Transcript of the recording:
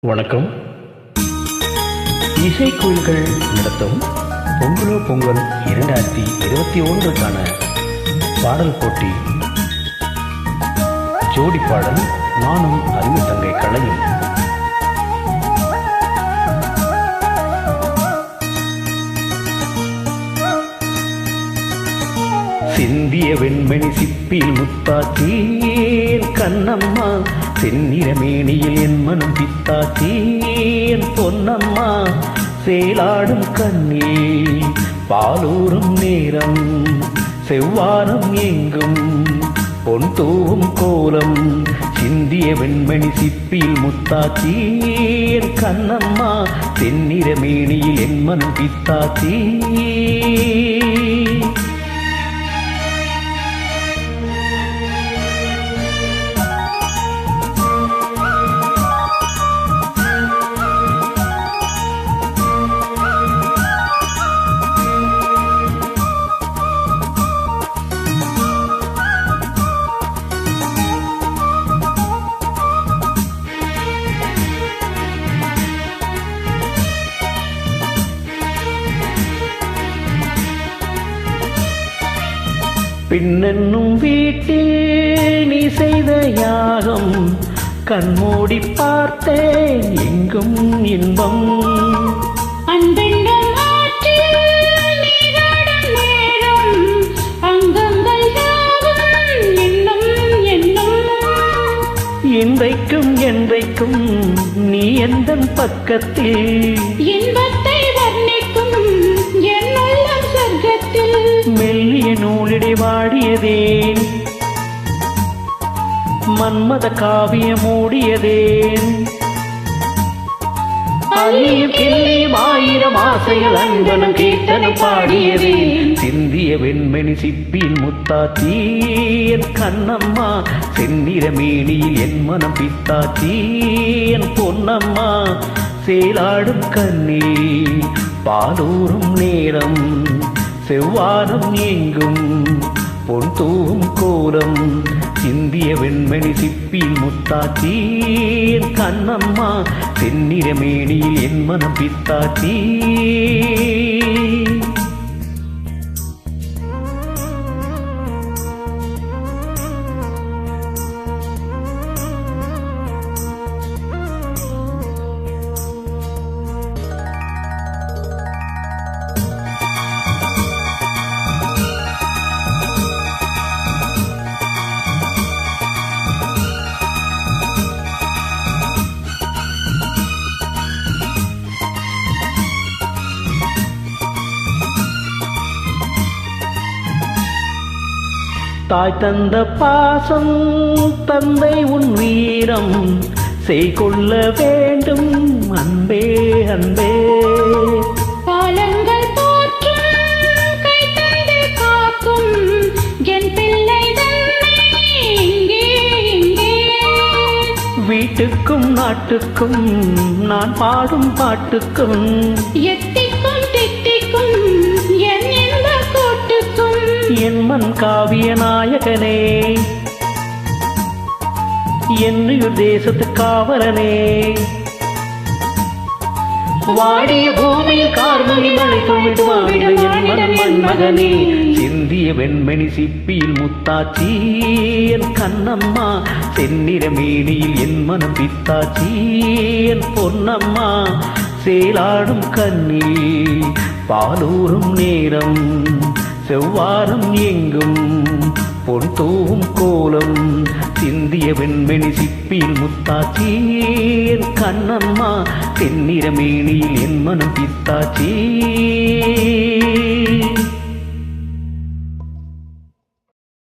வணக்கம். இசைக்குயில்கள் நடத்தும் பொங்கலோ பொங்கல் 2021க்கான பாடல் போட்டி. ஜோடி பாடல் நானும் அறிவு தங்கை கலையும். சிந்திய வெண்மணி சிப்பில் முத்தாத்தீன் கண்ணம்மா, செந்நிற மேனியில் என் மனம் பித்தாத்தீன் பொன்னம்மா, சேலாடும் கண்ணே பாலூரும் நேரம், செவ்வானம் எங்கும் பொன் தூவும் கோலம், சிந்திய வெண்மணி சிப்பில் முத்தாத்தீன் கண்ணம்மா, செந்நிற மேனியில் என் மனம் பித்தாத்தீன். பின்னென்னும் வீட்டில் நீ செய்த யாகம், கண்மூடி பார்த்தேன் எங்கும் இன்பம். இன்றைக்கும் என்றைக்கும் நீ எந்தன் பக்கத்தில், இன்பத்தை வர்ணிக்கும் என் உள்ளம் சொர்க்கத்தில். மெல்லிய நூலிடை வாடியதேன், மன்மத காவியம் மூடியதேன், அள்ளியும் கிள்ளியும் ஆயிரம் ஆசைகள் அன்பனும் கீர்த்தனம் பாடியதே. சிந்திய வெண்மணி சிப்பில் முத்தாத்தீன் கண்ணம்மா, செந்நிற மேனியில் என் மனம் பித்தாத்தீன் பொன்னம்மா, சேலாடும் கண்ணே பாலூரும் நேரம், செவ்வானம் எங்கும் பொன் தூவும் கோலம், சிந்திய வெண்மணி சிப்பில் முத்தாத்தீன் கண்ணம்மா, செந்நிற மேனியில் என் மனம் பித்தாத்தீன். தாய் தந்த பாசம் தந்தை உன் வீரம், செய்கொள்ள வேண்டும் அன்பே அன்பே. காலங்கள் போற்றும் கை தந்து காக்கும் என் பிள்ளை தன்னை இங்கே இங்கே. வீட்டுக்கும் நாட்டுக்கும் நான் பாடும் பாட்டுக்கும், எத்திக்கும் தித்திக்கும் என் இந்த கூட்டுக்கும், என் மண் காவிய நாயகனே, என்னுயிர் தேசத்து காவலனே, வாடிய பூமியில் கார்மணி மழை துவிடுவாடிட என் மண் மண்மகனே. சிந்திய வெண்மணி சிப்பியில் முத்தாத்தீன் கண்ணம்மா, செந்நிற மேனியில் என் மனம் பித்தாத்தீன் பொன்னம்மா, சேலாடும் கண்ணே பாலூரும் நேரம், செவ்வானம் எங்கும் பொன் தூவும் கோலம், சிந்திய வெண்மணி சிப்பில் முத்தாத்தீன் கண்ணம்மா, செந்நிற மேனியில் என் மனம் பித்தாத்தீன்.